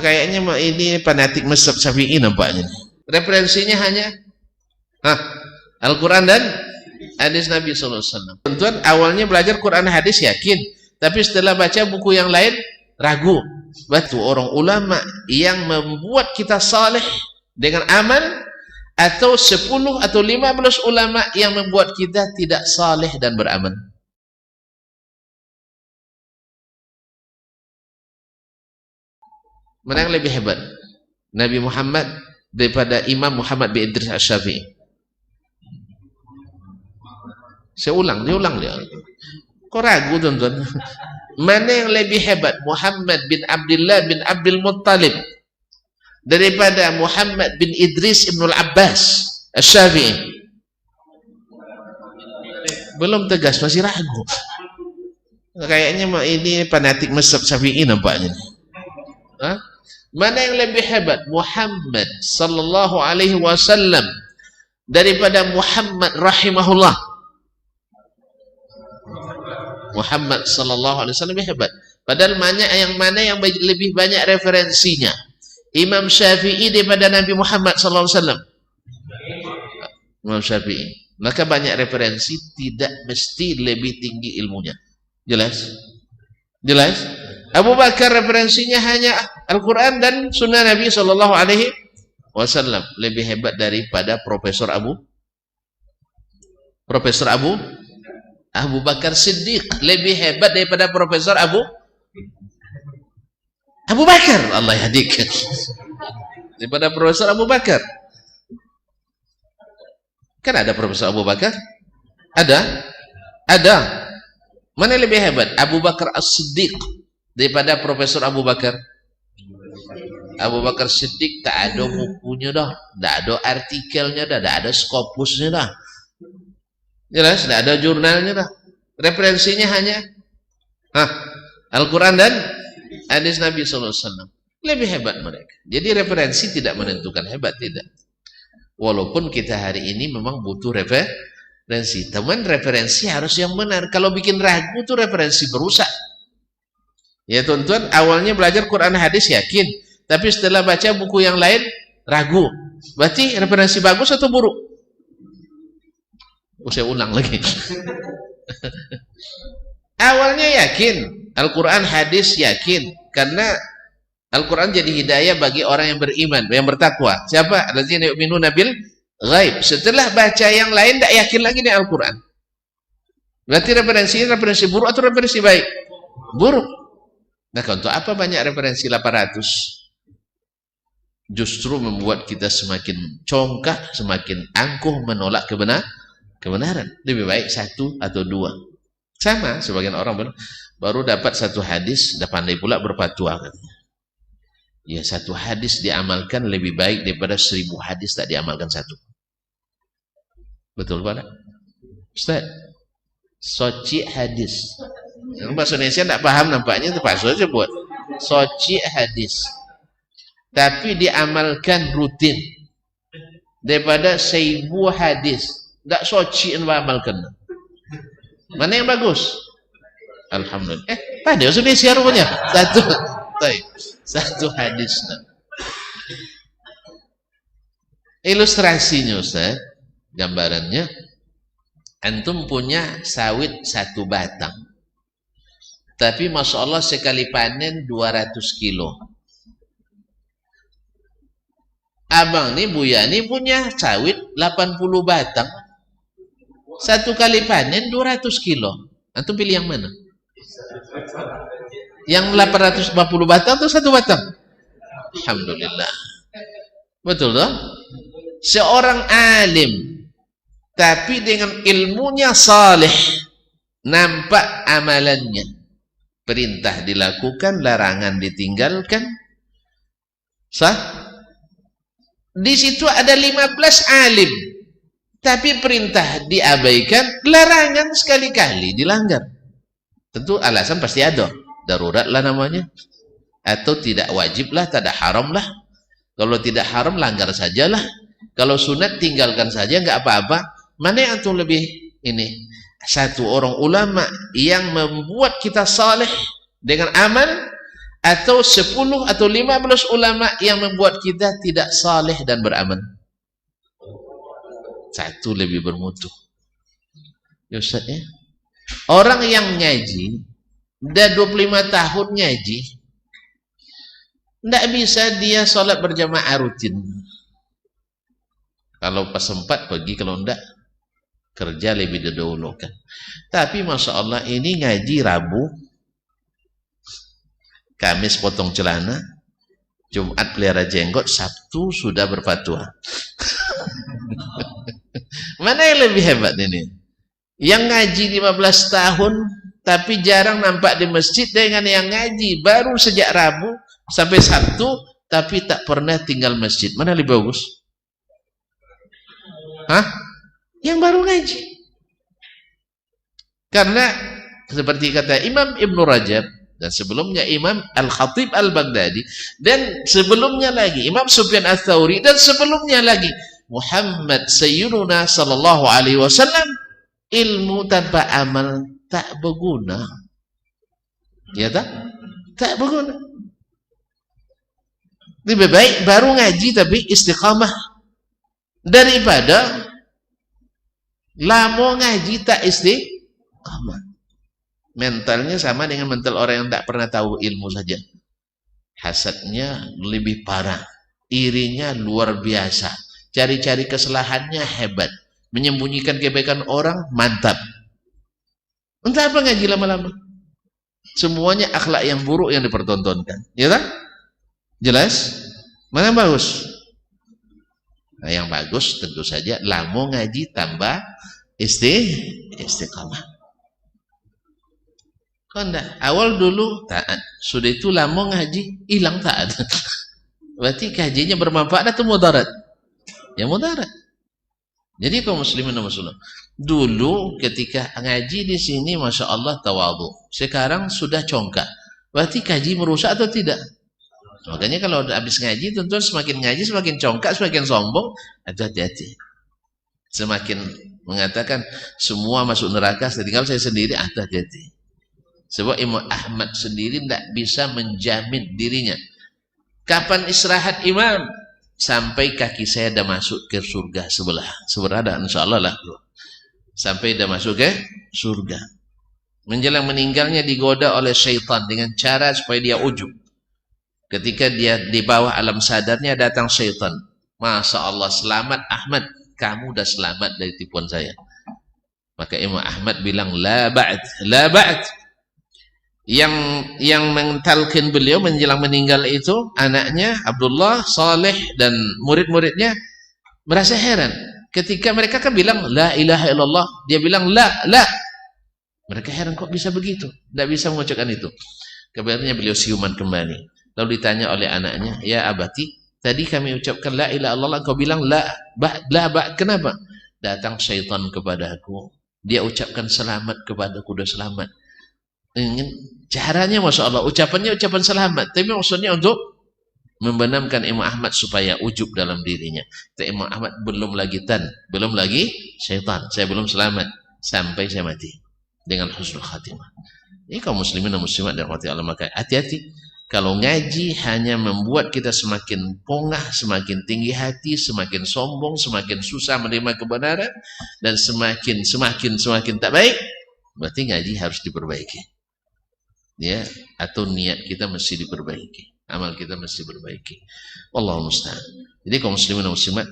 Kayaknya ini fanatik mazhab Syafi'i nampaknya. Referensinya hanya Al-Quran dan hadis Nabi SAW. Tentuan awalnya belajar Quran hadis yakin, tapi setelah baca buku yang lain ragu. Batu orang ulama yang membuat kita saleh dengan amal, atau 10 atau 15 ulama yang membuat kita tidak saleh dan beramal. Mana yang lebih hebat? Nabi Muhammad daripada Imam Muhammad bin Idris Asy-Syafi'i? Saya ulang dia. Kok ragu tuan-tuan? Mana yang lebih hebat? Muhammad bin Abdullah bin Abdul Muttalib daripada Muhammad bin Idris Ibn Abbas Asy-Syafi'i? Belum tegas, masih ragu. Kayaknya ini fanatik mazhab Syafi'i nampaknya. Mana yang lebih hebat? Muhammad sallallahu alaihi wasallam daripada Muhammad rahimahullah? Muhammad sallallahu alaihi wasallam lebih hebat. Padahal mana yang lebih banyak referensinya? Imam Syafi'i daripada Nabi Muhammad sallallahu alaihi wasallam? Imam Syafi'i. Maka banyak referensi tidak mesti lebih tinggi ilmunya. Jelas? Jelas? Abu Bakar referensinya hanya Al-Quran dan Sunnah Nabi Sallallahu Alaihi Wasallam. Lebih hebat daripada Profesor Abu Bakar Siddiq. Lebih hebat daripada Profesor Abu Bakar. Allah yahdik. Daripada Profesor Abu Bakar. Kan ada Profesor Abu Bakar? Ada. Mana yang lebih hebat? Abu Bakar As-Siddiq daripada Profesor Abu Bakar? Abu Bakar Siddiq tak ada bukunya dah, tak ada artikelnya dah, tak ada skopusnya dah. Jelas, tak ada jurnalnya dah. Referensinya hanya Al-Quran dan hadis Nabi SAW. Lebih hebat mereka. Jadi referensi tidak menentukan hebat, tidak. Walaupun kita hari ini memang butuh referensi. Teman, referensi harus yang benar. Kalau bikin ragu itu referensi berusak. Ya tuan-tuan, awalnya belajar Quran hadis yakin, tapi setelah baca buku yang lain ragu. Berarti referensi bagus atau buruk? Saya ulang lagi. Awalnya yakin, Al-Quran hadis yakin, karena Al-Quran jadi hidayah bagi orang yang beriman, yang bertakwa. Siapa? Allazina yu'minuna bil ghaib. Setelah baca yang lain tak yakin lagi nih Al-Quran. Berarti referensinya referensi buruk atau referensi baik? Buruk. Nah, untuk apa banyak referensi 800? Justru membuat kita semakin congkak, semakin angkuh menolak kebenaran. Lebih baik 1 atau 2. Sama, sebagian orang baru dapat 1 hadis, dah pandai pula berfatwa. Ya, 1 hadis diamalkan lebih baik daripada 1000 hadis tak diamalkan 1. Betul Pak? Ustaz, soci hadis. Yang bahasa Indonesia tak paham nampaknya, terpaksa saja buat soci hadis. Tapi diamalkan rutin daripada 1000 hadis. Tak soci yang diamalkan. Mana yang bagus? Alhamdulillah. Pada bahasa Indonesia rupanya. 1 hadis. Ilustrasinya Ustaz, gambarannya, antum punya sawit 1 batang, tapi Masya Allah sekali panen 200 kilo. Abang nih, Buya nih punya sawit 80 batang, 1 kali panen 200 kilo. Antum pilih yang mana? Yang 840 batang atau 1 batang? Alhamdulillah. Betul toh? Seorang alim tapi dengan ilmunya saleh, nampak amalannya. Perintah dilakukan, larangan ditinggalkan. Sah? Di situ ada 15 alim, tapi perintah diabaikan, larangan sekali-kali dilanggar. Tentu alasan pasti ada. Darurat lah namanya, atau tidak wajib lah, tidak haram lah. Kalau tidak haram langgar sajalah, kalau sunat tinggalkan saja, nggak apa-apa. Mana yang antum lebih ini? 1 orang ulama yang membuat kita saleh dengan amal, atau 10 atau 15 ulama yang membuat kita tidak saleh dan beramal? Satu lebih bermutu. Ya Ustaz ya. Orang yang ngaji, udah 25 tahun ngaji, tidak bisa dia sholat berjamaah rutin. Kalau pas sempat pergi, kalau tidak kerja lebih didahulukan. Tapi Masya Allah ini ngaji Rabu, Kamis potong celana, Jumat pelihara jenggot, Sabtu sudah berfatwa. Mana yang lebih hebat ini? Yang ngaji 15 tahun tapi jarang nampak di masjid, dengan yang ngaji baru sejak Rabu sampai Sabtu tapi tak pernah tinggal masjid. Mana lebih bagus? Hah? Yang baru ngaji. Karena seperti kata Imam Ibn Rajab, dan sebelumnya Imam Al-Khatib Al-Baghdadi, dan sebelumnya lagi Imam Sufyan Ats-Tsauri, dan sebelumnya lagi Muhammad Sayyiduna sallallahu alaihi wasallam, ilmu tanpa amal tak berguna. Ya tak? Tak berguna. Lebih baik baru ngaji tapi istiqamah daripada lama ngaji tak istiqamah. Mentalnya sama dengan mental orang yang tak pernah tahu ilmu saja. Hasadnya lebih parah, irinya luar biasa, cari-cari kesalahannya hebat, menyembunyikan kebaikan orang mantap. Entah apa ngaji lama-lama. Semuanya akhlak yang buruk yang dipertontonkan. Ya tak? Jelas? Mana yang bagus? Nah, yang bagus tentu saja lama ngaji tambah istiqamah. Kau enggak? Awal dulu taat, sudah itu lama ngaji hilang taat. Berarti kajinya bermanfaat atau mudarat? Ya mudarat. Jadi kaum muslimin dan muslimat, dulu ketika ngaji di sini Masya Allah tawadhu, sekarang sudah congkak. Berarti kaji merusak atau tidak? Makanya kalau habis ngaji, tentu semakin ngaji semakin congkak, semakin sombong. Hati-hati. Semakin mengatakan semua masuk neraka, tinggal saya sendiri. Hati-hati. Sebab Imam Ahmad sendiri tidak bisa menjamin dirinya. Kapan istirahat imam? Sampai kaki saya dah masuk ke surga sebelah. Seberada insyaAllah lah. Sampai dah masuk ke surga. Menjelang meninggalnya digoda oleh syaitan dengan cara supaya dia ujub. Ketika dia di bawah alam sadarnya datang syaitan. Masya Allah, selamat Ahmad. Kamu dah selamat dari tipuan saya. Maka Imam Ahmad bilang, la ba'd, la ba'd. Yang mentalkin beliau menjelang meninggal itu anaknya Abdullah, Saleh, dan murid-muridnya merasa heran ketika mereka kan bilang la ilaha illallah, dia bilang la. Mereka heran kok bisa begitu, tidak bisa mengucapkan itu. Kemudian beliau siuman kembali, lalu ditanya oleh anaknya, ya abati, tadi kami ucapkan la ilaha illallah, kau bilang la, kenapa? Datang syaitan kepadaku, dia ucapkan selamat kepadaku, udah selamat. Caranya Masya Allah, ucapannya ucapan selamat, tapi maksudnya untuk membenamkan Imam Ahmad supaya ujub dalam dirinya. Tapi Imam Ahmad belum lagi belum lagi syaitan, saya belum selamat sampai saya mati dengan husnul khatimah. Ini kaum muslimin dan muslimat dan rahmati Allah, maka hati-hati. Kalau ngaji hanya membuat kita semakin pongah, semakin tinggi hati, semakin sombong, semakin susah menerima kebenaran, dan semakin tak baik, berarti ngaji harus diperbaiki. Ya, atau niat kita mesti diperbaiki, amal kita mesti diperbaiki. Wallahu musta'an. Jadi kaum muslimin dan muslimat,